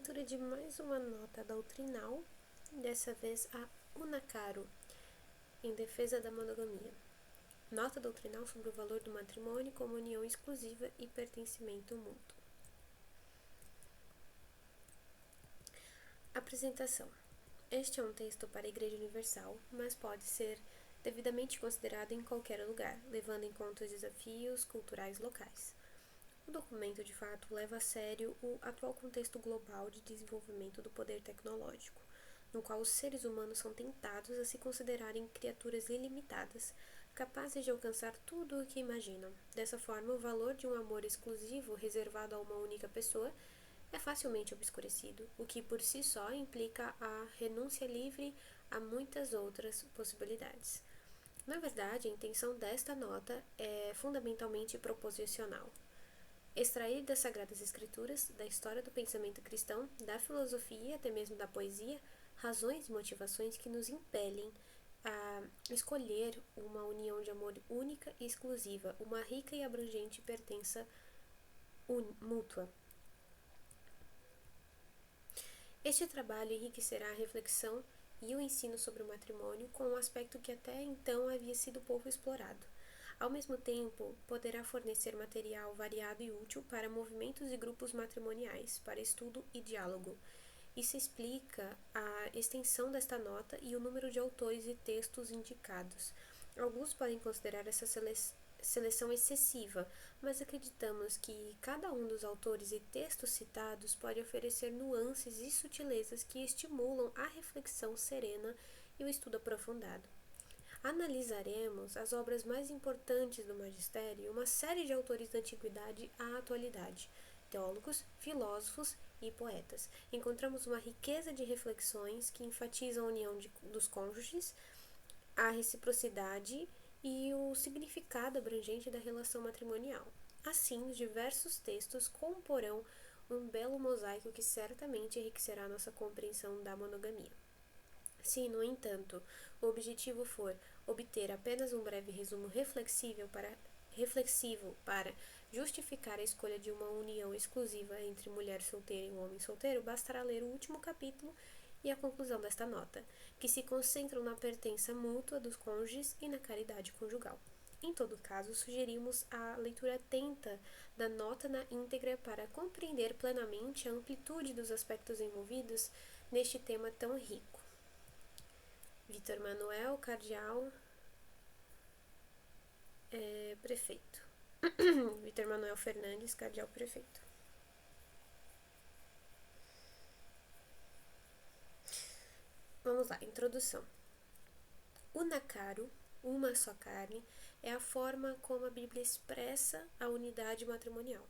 leitura de mais uma nota doutrinal, dessa vez a Unacaro, em defesa da monogamia. Nota doutrinal sobre o valor do matrimônio como união exclusiva e pertencimento mútuo. Apresentação. Este é um texto para a Igreja Universal, mas pode ser devidamente considerado em qualquer lugar, levando em conta os desafios culturais locais. O documento, de fato, leva a sério o atual contexto global de desenvolvimento do poder tecnológico, no qual os seres humanos são tentados a se considerarem criaturas ilimitadas, capazes de alcançar tudo o que imaginam. Dessa forma, o valor de um amor exclusivo reservado a uma única pessoa é facilmente obscurecido, o que por si só implica a renúncia livre a muitas outras possibilidades. Na verdade, a intenção desta nota é fundamentalmente proposicional. Extrair das Sagradas Escrituras, da história do pensamento cristão, da filosofia e até mesmo da poesia, razões e motivações que nos impelem a escolher uma união de amor única e exclusiva, uma rica e abrangente pertença mútua. Este trabalho enriquecerá a reflexão e o ensino sobre o matrimônio com um aspecto que até então havia sido pouco explorado. Ao mesmo tempo, poderá fornecer material variado e útil para movimentos e grupos matrimoniais, para estudo e diálogo. Isso explica a extensão desta nota e o número de autores e textos indicados. Alguns podem considerar essa seleção excessiva, mas acreditamos que cada um dos autores e textos citados pode oferecer nuances e sutilezas que estimulam a reflexão serena e o estudo aprofundado. Analisaremos as obras mais importantes do magistério e uma série de autores da antiguidade à atualidade, teólogos, filósofos e poetas. Encontramos uma riqueza de reflexões que enfatizam a união dos cônjuges, a reciprocidade e o significado abrangente da relação matrimonial. Assim, os diversos textos comporão um belo mosaico que certamente enriquecerá nossa compreensão da monogamia. Se, no entanto, o objetivo for obter apenas um breve resumo reflexivo para justificar a escolha de uma união exclusiva entre mulher solteira e um homem solteiro, bastará ler o último capítulo e a conclusão desta nota, que se concentram na pertença mútua dos cônjuges e na caridade conjugal. Em todo caso, sugerimos a leitura atenta da nota na íntegra para compreender plenamente a amplitude dos aspectos envolvidos neste tema tão rico. Vitor Manuel, cardeal, prefeito. Vitor Manuel Fernandes, cardeal prefeito. Vamos lá, introdução. Unacaro, uma só carne, é a forma como a Bíblia expressa a unidade matrimonial.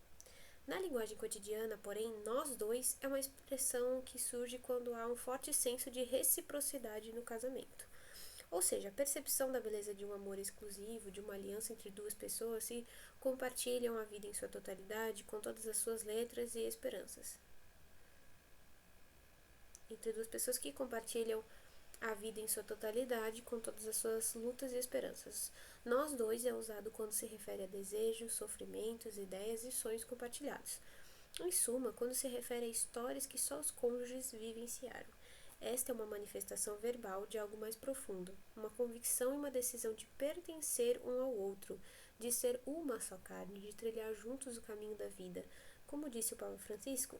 Na linguagem cotidiana, porém, nós dois é uma expressão que surge quando há um forte senso de reciprocidade no casamento. Ou seja, a percepção da beleza de um amor exclusivo, de uma aliança entre duas pessoas que compartilham a vida em sua totalidade, com todas as suas letras e esperanças. Entre duas pessoas que compartilham a vida em sua totalidade, com todas as suas lutas e esperanças. Nós dois é usado quando se refere a desejos, sofrimentos, ideias e sonhos compartilhados. Em suma, quando se refere a histórias que só os cônjuges vivenciaram. Esta é uma manifestação verbal de algo mais profundo, uma convicção e uma decisão de pertencer um ao outro, de ser uma só carne, de trilhar juntos o caminho da vida. Como disse o Papa Francisco,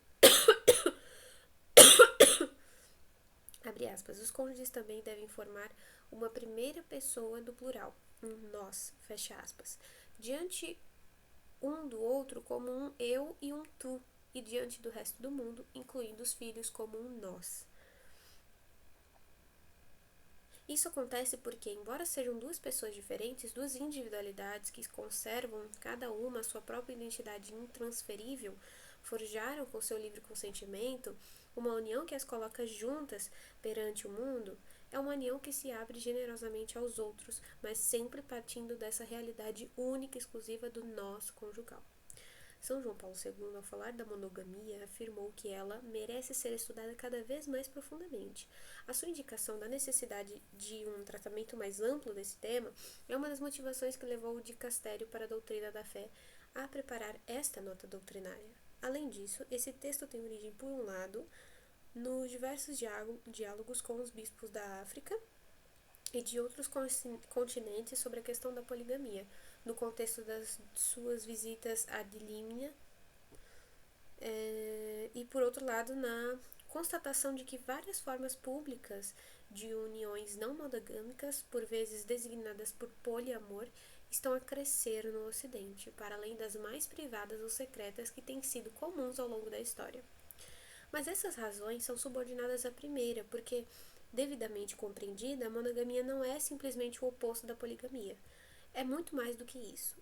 abre aspas, os cônjuges também devem formar uma primeira pessoa do plural, um nós, fecha aspas, diante um do outro como um eu e um tu, e diante do resto do mundo, incluindo os filhos, como um nós. Isso acontece porque, embora sejam duas pessoas diferentes, duas individualidades que conservam cada uma a sua própria identidade intransferível, forjaram com seu livre consentimento uma união que as coloca juntas perante o mundo, é uma união que se abre generosamente aos outros, mas sempre partindo dessa realidade única e exclusiva do nós conjugal. São João Paulo II, ao falar da monogamia, afirmou que ela merece ser estudada cada vez mais profundamente. A sua indicação da necessidade de um tratamento mais amplo desse tema é uma das motivações que levou o dicastério para a doutrina da fé a preparar esta nota doutrinária. Além disso, esse texto tem origem, por um lado, nos diversos diálogos com os bispos da África e de outros continentes sobre a questão da poligamia, no contexto das suas visitas a Dilímnia, e por outro lado, na constatação de que várias formas públicas de uniões não monogâmicas, por vezes designadas por poliamor, estão a crescer no Ocidente, para além das mais privadas ou secretas que têm sido comuns ao longo da história. Mas essas razões são subordinadas à primeira, porque, devidamente compreendida, a monogamia não é simplesmente o oposto da poligamia. É muito mais do que isso.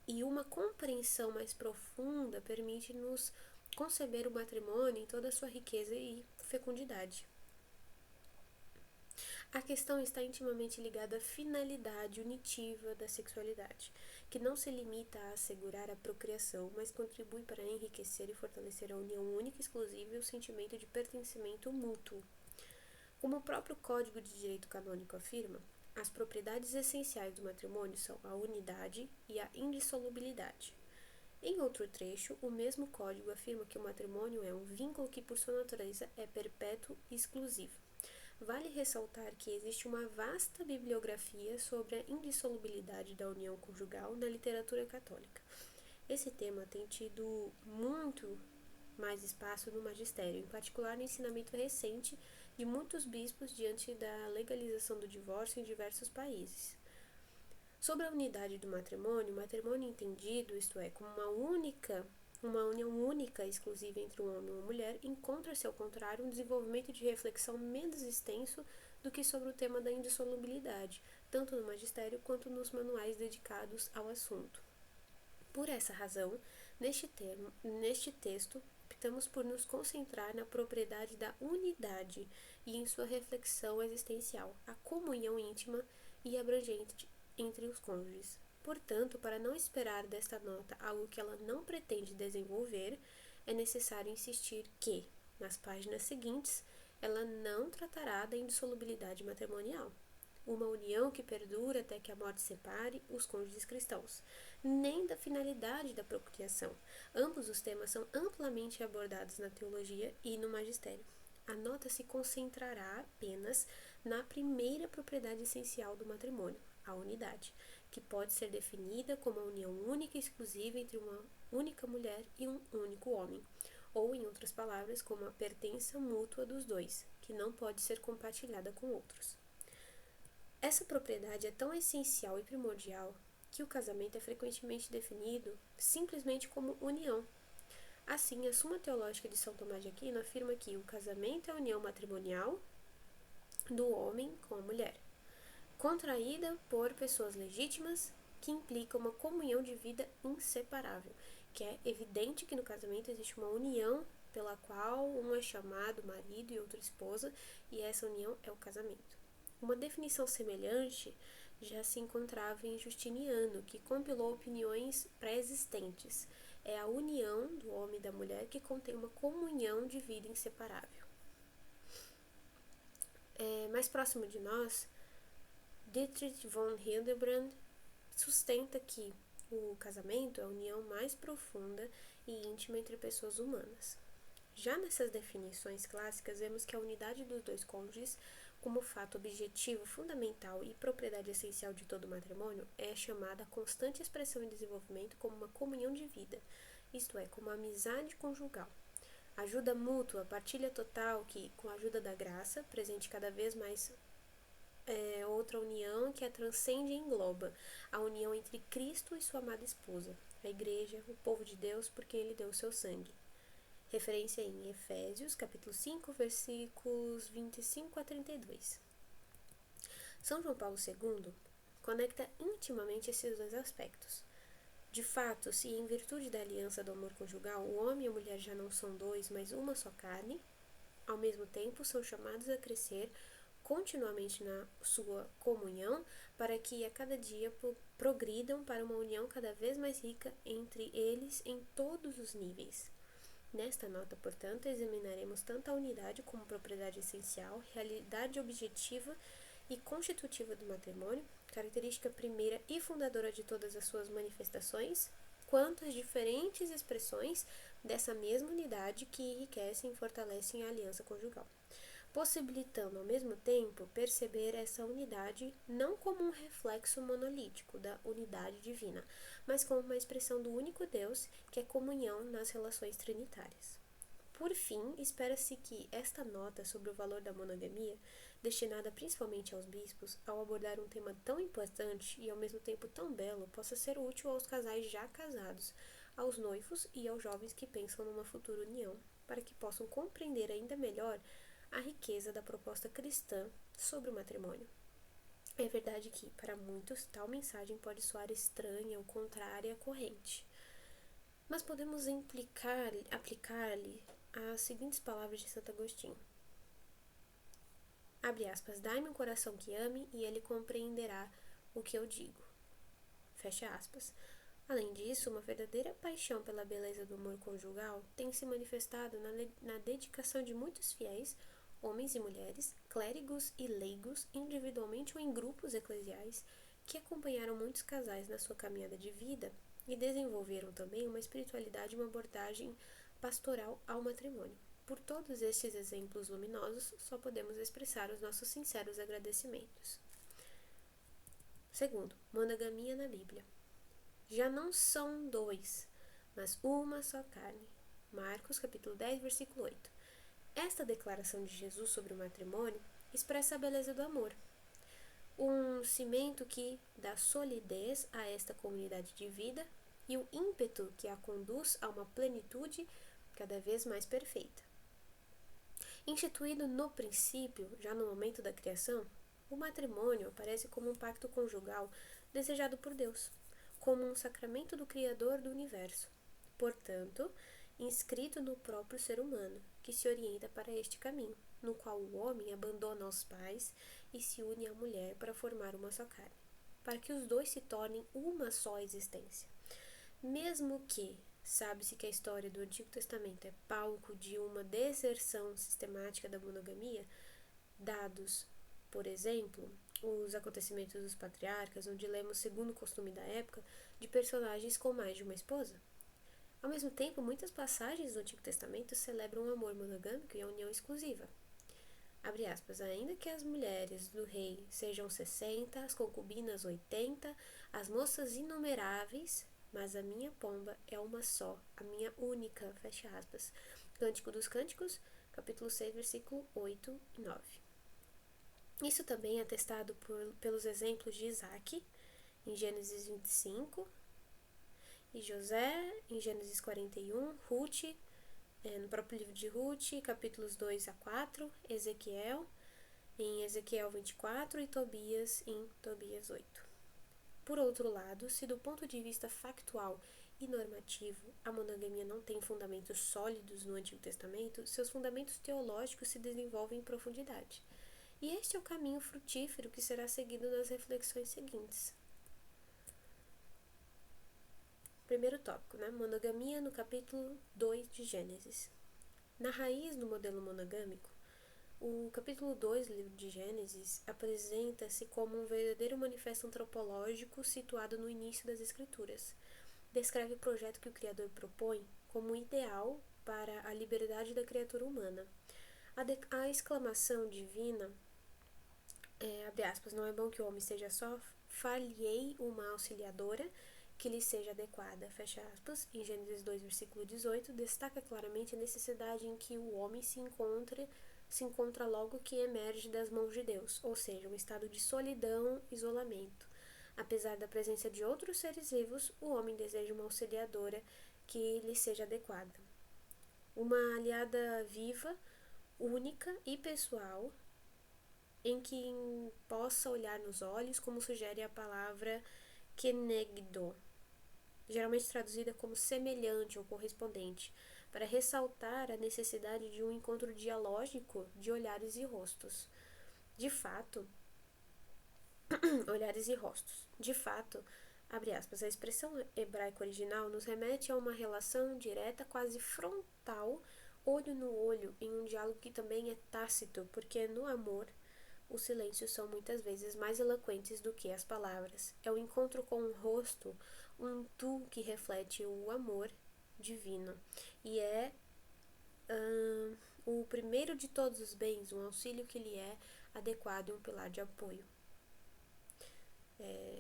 E uma compreensão mais profunda permite-nos conceber o matrimônio em toda a sua riqueza e fecundidade. A questão está intimamente ligada à finalidade unitiva da sexualidade, que não se limita a assegurar a procriação, mas contribui para enriquecer e fortalecer a união única, exclusiva e o sentimento de pertencimento mútuo. Como o próprio Código de Direito Canônico afirma, as propriedades essenciais do matrimônio são a unidade e a indissolubilidade. Em outro trecho, o mesmo código afirma que o matrimônio é um vínculo que, por sua natureza, é perpétuo e exclusivo. Vale ressaltar que existe uma vasta bibliografia sobre a indissolubilidade da união conjugal na literatura católica. Esse tema tem tido muito mais espaço no magistério, em particular no ensinamento recente de muitos bispos diante da legalização do divórcio em diversos países. Sobre a unidade do matrimônio, o matrimônio entendido, isto é, como uma união única e exclusiva entre um homem e uma mulher, encontra-se, ao contrário, um desenvolvimento de reflexão menos extenso do que sobre o tema da indissolubilidade, tanto no magistério quanto nos manuais dedicados ao assunto. Por essa razão, neste texto, optamos por nos concentrar na propriedade da unidade e em sua reflexão existencial, a comunhão íntima e abrangente entre os cônjuges. Portanto, para não esperar desta nota algo que ela não pretende desenvolver, é necessário insistir que, nas páginas seguintes, ela não tratará da indissolubilidade matrimonial, uma união que perdura até que a morte separe os cônjuges cristãos, nem da finalidade da procriação. Ambos os temas são amplamente abordados na teologia e no magistério. A nota se concentrará apenas na primeira propriedade essencial do matrimônio, a unidade, que pode ser definida como a união única e exclusiva entre uma única mulher e um único homem, ou, em outras palavras, como a pertença mútua dos dois, que não pode ser compartilhada com outros. Essa propriedade é tão essencial e primordial que o casamento é frequentemente definido simplesmente como união. Assim, a Suma Teológica de São Tomás de Aquino afirma que o casamento é a união matrimonial do homem com a mulher, contraída por pessoas legítimas, que implica uma comunhão de vida inseparável, que é evidente que no casamento existe uma união pela qual um é chamado marido e outro esposa, e essa união é o casamento. Uma definição semelhante já se encontrava em Justiniano, que compilou opiniões pré-existentes. É a união do homem e da mulher que contém uma comunhão de vida inseparável. Mais próximo de nós, Dietrich von Hildebrand sustenta que o casamento é a união mais profunda e íntima entre pessoas humanas. Já nessas definições clássicas, vemos que a unidade dos dois cônjuges, como fato objetivo, fundamental e propriedade essencial de todo matrimônio, é chamada a constante expressão e desenvolvimento como uma comunhão de vida, isto é, como a amizade conjugal. Ajuda mútua, partilha total que, com a ajuda da graça, presente cada vez mais outra união que a transcende e engloba, a união entre Cristo e sua amada esposa, a igreja, o povo de Deus, por quem ele deu o seu sangue. Referência em Efésios, capítulo 5, versículos 25 a 32. São João Paulo II conecta intimamente esses dois aspectos. De fato, se em virtude da aliança do amor conjugal, o homem e a mulher já não são dois, mas uma só carne, ao mesmo tempo são chamados a crescer continuamente na sua comunhão, para que a cada dia progridam para uma união cada vez mais rica entre eles em todos os níveis. Nesta nota, portanto, examinaremos tanto a unidade como propriedade essencial, realidade objetiva e constitutiva do matrimônio, característica primeira e fundadora de todas as suas manifestações, quanto as diferentes expressões dessa mesma unidade que enriquecem e fortalecem a aliança conjugal, possibilitando ao mesmo tempo perceber essa unidade não como um reflexo monolítico da unidade divina, mas como uma expressão do único Deus, que é comunhão nas relações trinitárias. Por fim, espera-se que esta nota sobre o valor da monogamia, destinada principalmente aos bispos, ao abordar um tema tão importante e ao mesmo tempo tão belo, possa ser útil aos casais já casados, aos noivos e aos jovens que pensam numa futura união, para que possam compreender ainda melhor a riqueza da proposta cristã sobre o matrimônio. É verdade que, para muitos, tal mensagem pode soar estranha ou contrária à corrente, mas podemos aplicar-lhe as seguintes palavras de Santo Agostinho. Abre aspas, dai-me um coração que ame e ele compreenderá o que eu digo. Fecha aspas. Além disso, uma verdadeira paixão pela beleza do amor conjugal tem se manifestado na dedicação de muitos fiéis, homens e mulheres, clérigos e leigos, individualmente ou em grupos eclesiais, que acompanharam muitos casais na sua caminhada de vida e desenvolveram também uma espiritualidade e uma abordagem pastoral ao matrimônio. Por todos estes exemplos luminosos, só podemos expressar os nossos sinceros agradecimentos. Segundo, monogamia na Bíblia. Já não são dois, mas uma só carne. Marcos, capítulo 10, versículo 8. Esta declaração de Jesus sobre o matrimônio expressa a beleza do amor, um cimento que dá solidez a esta comunidade de vida e o ímpeto que a conduz a uma plenitude cada vez mais perfeita. Instituído no princípio, já no momento da criação, o matrimônio aparece como um pacto conjugal desejado por Deus, como um sacramento do Criador do universo, portanto, inscrito no próprio ser humano, que se orienta para este caminho, no qual o homem abandona os pais e se une à mulher para formar uma só carne, para que os dois se tornem uma só existência. Mesmo que sabe-se que a história do Antigo Testamento é palco de uma deserção sistemática da monogamia, dados, por exemplo, os acontecimentos dos patriarcas, onde lemos, segundo o costume da época, de personagens com mais de uma esposa. Ao mesmo tempo, muitas passagens do Antigo Testamento celebram o amor monogâmico e a união exclusiva. Abre aspas, ainda que as mulheres do rei sejam 60, as concubinas 80, as moças inumeráveis, mas a minha pomba é uma só, a minha única, fecha aspas. Cântico dos Cânticos, capítulo 6, versículo 8 e 9. Isso também é atestado pelos exemplos de Isaac, em Gênesis 25, e José, em Gênesis 41, Ruth, no próprio livro de Ruth, capítulos 2 a 4, Ezequiel, em Ezequiel 24 e Tobias, em Tobias 8. Por outro lado, se do ponto de vista factual e normativo a monogamia não tem fundamentos sólidos no Antigo Testamento, seus fundamentos teológicos se desenvolvem em profundidade. E este é o caminho frutífero que será seguido nas reflexões seguintes. Primeiro tópico, monogamia no capítulo 2 de Gênesis. Na raiz do modelo monogâmico, o capítulo 2 do livro de Gênesis apresenta-se como um verdadeiro manifesto antropológico situado no início das Escrituras. Descreve o projeto que o Criador propõe como ideal para a liberdade da criatura humana. A exclamação divina, abre aspas, não é bom que o homem seja só, far-lhe-ei uma auxiliadora que lhe seja adequada, fecha aspas, em Gênesis 2, versículo 18, destaca claramente a necessidade em que o homem se encontra logo que emerge das mãos de Deus, ou seja, um estado de solidão, isolamento. Apesar da presença de outros seres vivos, o homem deseja uma auxiliadora que lhe seja adequada. Uma aliada viva, única e pessoal, em quem possa olhar nos olhos, como sugere a palavra kenegdo, geralmente traduzida como semelhante ou correspondente, para ressaltar a necessidade de um encontro dialógico de olhares e rostos. De fato, abre aspas, a expressão hebraica original nos remete a uma relação direta, quase frontal, olho no olho, em um diálogo que também é tácito, porque no amor os silêncios são muitas vezes mais eloquentes do que as palavras. É o encontro com o rosto um tu que reflete o amor divino e é o primeiro de todos os bens, um auxílio que lhe é adequado e um pilar de apoio.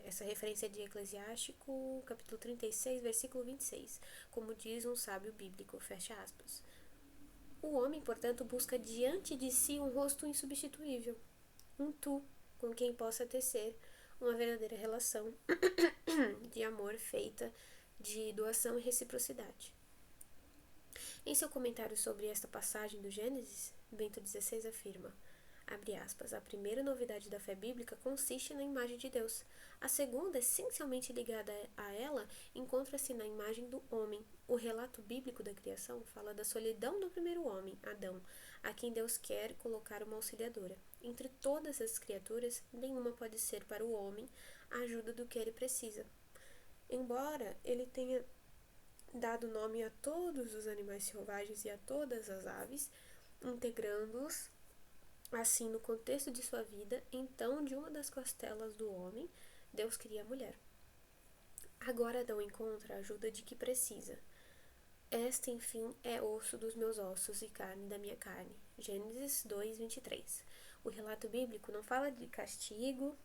Essa referência é de Eclesiástico, capítulo 36, versículo 26, como diz um sábio bíblico, fecha aspas. O homem, portanto, busca diante de si um rosto insubstituível, um tu com quem possa tecer uma verdadeira relação de amor feita de doação e reciprocidade. Em seu comentário sobre esta passagem do Gênesis, Bento XVI afirma, abre aspas, a primeira novidade da fé bíblica consiste na imagem de Deus. A segunda, essencialmente ligada a ela, encontra-se na imagem do homem. O relato bíblico da criação fala da solidão do primeiro homem, Adão, a quem Deus quer colocar uma auxiliadora. Entre todas as criaturas, nenhuma pode ser para o homem a ajuda do que ele precisa. Embora ele tenha dado nome a todos os animais selvagens e a todas as aves, integrando-os assim no contexto de sua vida, então de uma das costelas do homem, Deus cria a mulher. Agora Adão encontra a ajuda de que precisa. Esta, enfim, é osso dos meus ossos e carne da minha carne. Gênesis 2, 23. O relato bíblico não fala de castigo.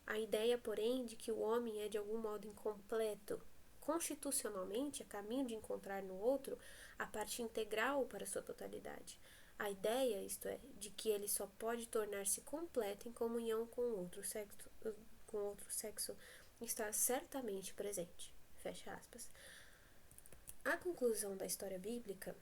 A ideia, porém, de que o homem é de algum modo incompleto, constitucionalmente, a caminho de encontrar no outro a parte integral para sua totalidade. A ideia, isto é, de que ele só pode tornar-se completo em comunhão com outro sexo está certamente presente. Fecha aspas. A conclusão da história bíblica,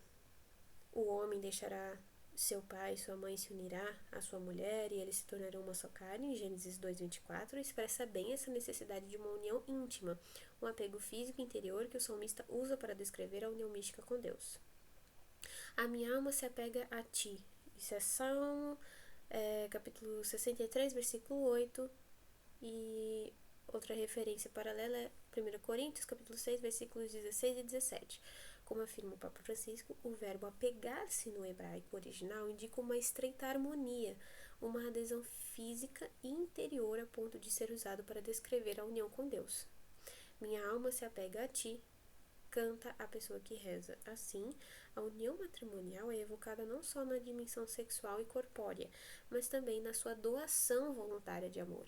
o homem deixará seu pai e sua mãe se unirá à sua mulher e eles se tornarão uma só carne, em Gênesis 2:24, expressa bem essa necessidade de uma união íntima, um apego físico interior que o salmista usa para descrever a união mística com Deus. A minha alma se apega a ti. Isso é Salmo, capítulo 63, versículo 8. E outra referência paralela é 1 Coríntios, capítulo 6, versículos 16 e 17. Como afirma o Papa Francisco, o verbo apegar-se no hebraico original indica uma estreita harmonia, uma adesão física e interior a ponto de ser usado para descrever a união com Deus. Minha alma se apega a ti, canta a pessoa que reza. Assim, a união matrimonial é evocada não só na dimensão sexual e corpórea, mas também na sua doação voluntária de amor.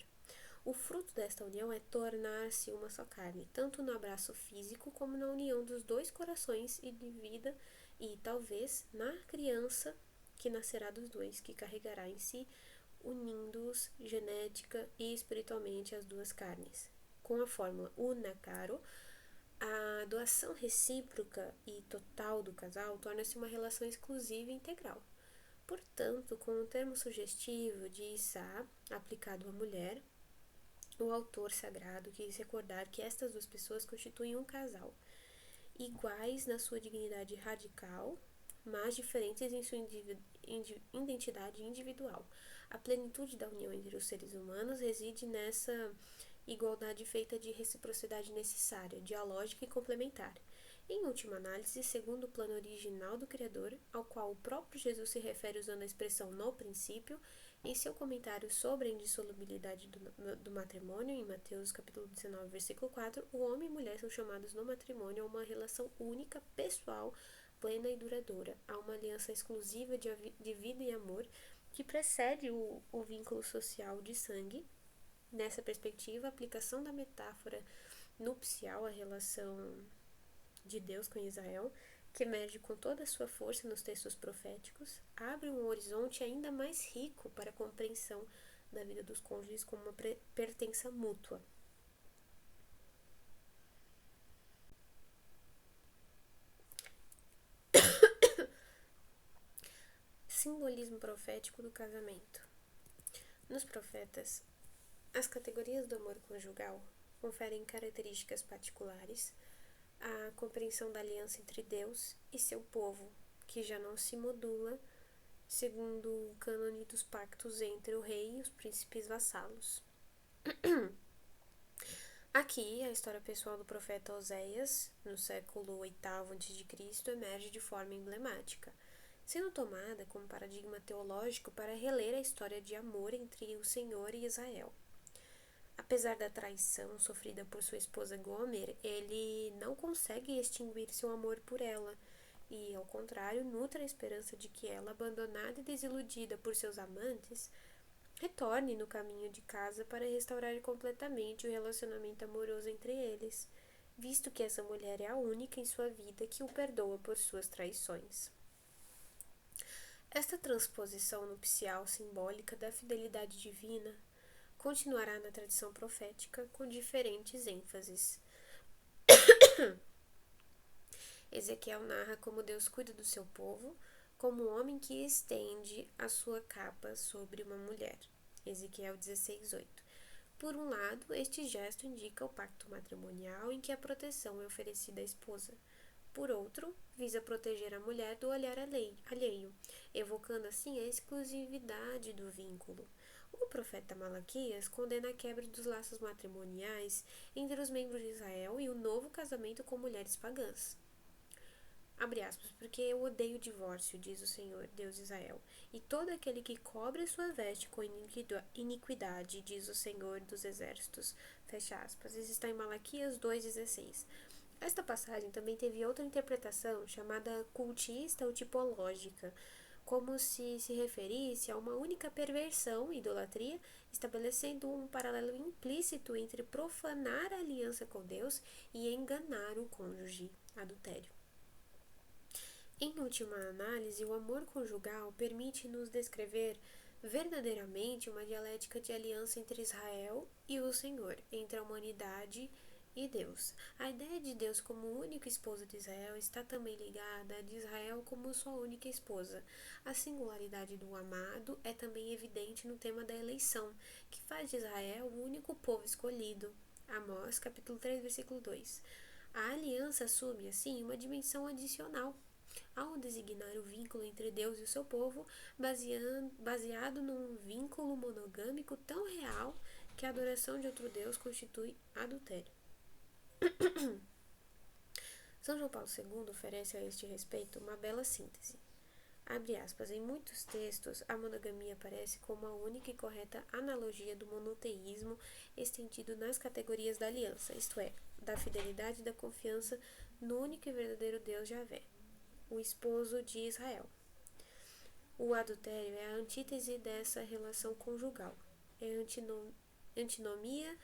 O fruto desta união é tornar-se uma só carne, tanto no abraço físico como na união dos dois corações e de vida e, talvez, na criança que nascerá dos dois, que carregará em si, unindo-os genética e espiritualmente as duas carnes. Com a fórmula una caro, a doação recíproca e total do casal torna-se uma relação exclusiva e integral. Portanto, com o termo sugestivo de Issá aplicado à mulher, o autor sagrado quis recordar que estas duas pessoas constituem um casal, iguais na sua dignidade radical, mas diferentes em sua identidade individual. A plenitude da união entre os seres humanos reside nessa igualdade feita de reciprocidade necessária, dialógica e complementar. Em última análise, segundo o plano original do Criador, ao qual o próprio Jesus se refere usando a expressão no princípio, em seu comentário sobre a indissolubilidade do matrimônio, em Mateus capítulo 19, versículo 4, o homem e mulher são chamados no matrimônio a uma relação única, pessoal, plena e duradoura, a uma aliança exclusiva de vida e amor que precede o vínculo social de sangue. Nessa perspectiva, a aplicação da metáfora nupcial à relação de Deus com Israel, que emerge com toda a sua força nos textos proféticos, abre um horizonte ainda mais rico para a compreensão da vida dos cônjuges como uma pertença mútua. Simbolismo profético do casamento. Nos profetas, as categorias do amor conjugal conferem características particulares à compreensão da aliança entre Deus e seu povo, que já não se modula segundo o cânone dos pactos entre o rei e os príncipes vassalos. Aqui, a história pessoal do profeta Oséias, no século VIII a.C., emerge de forma emblemática, sendo tomada como paradigma teológico para reler a história de amor entre o Senhor e Israel. Apesar da traição sofrida por sua esposa Gomer, ele não consegue extinguir seu amor por ela e, ao contrário, nutre a esperança de que ela, abandonada e desiludida por seus amantes, retorne no caminho de casa para restaurar completamente o relacionamento amoroso entre eles, visto que essa mulher é a única em sua vida que o perdoa por suas traições. Esta transposição nupcial simbólica da fidelidade divina continuará na tradição profética com diferentes ênfases. Ezequiel narra como Deus cuida do seu povo, como o homem que estende a sua capa sobre uma mulher. Ezequiel 16:8. Por um lado, este gesto indica o pacto matrimonial em que a proteção é oferecida à esposa. Por outro, visa proteger a mulher do olhar alheio, evocando assim a exclusividade do vínculo. O profeta Malaquias condena a quebra dos laços matrimoniais entre os membros de Israel e o novo casamento com mulheres pagãs. Abre aspas, porque eu odeio o divórcio, diz o Senhor, Deus de Israel, e todo aquele que cobre sua veste com iniquidade, diz o Senhor dos exércitos. Fecha aspas. Isso está em Malaquias 2,16. Esta passagem também teve outra interpretação, chamada cultista ou tipológica, como se referisse a uma única perversão, idolatria, estabelecendo um paralelo implícito entre profanar a aliança com Deus e enganar o cônjuge, adultério. Em última análise, o amor conjugal permite-nos descrever verdadeiramente uma dialética de aliança entre Israel e o Senhor, entre a humanidade e Deus. A ideia de Deus como único esposo de Israel está também ligada a de Israel como sua única esposa. A singularidade do amado é também evidente no tema da eleição, que faz de Israel o único povo escolhido. Amós, capítulo 3, versículo 2. A aliança assume, assim, uma dimensão adicional ao designar o vínculo entre Deus e o seu povo, baseado num vínculo monogâmico tão real que a adoração de outro Deus constitui adultério. São João Paulo II oferece a este respeito uma bela síntese. Abre aspas, em muitos textos, a monogamia aparece como a única e correta analogia do monoteísmo estendido nas categorias da aliança, isto é, da fidelidade e da confiança no único e verdadeiro Deus Javé, o esposo de Israel. O adultério é a antítese dessa relação conjugal, é a antinomia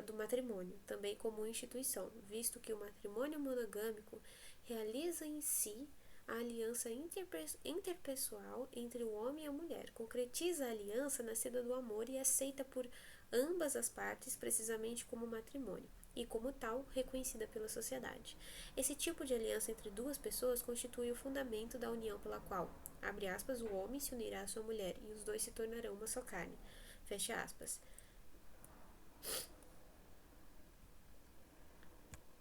do matrimônio, também como instituição, visto que o matrimônio monogâmico realiza em si a aliança interpessoal entre o homem e a mulher, concretiza a aliança nascida do amor e aceita por ambas as partes precisamente como matrimônio, e como tal, reconhecida pela sociedade. Esse tipo de aliança entre duas pessoas constitui o fundamento da união pela qual, abre aspas, o homem se unirá à sua mulher e os dois se tornarão uma só carne, fecha aspas.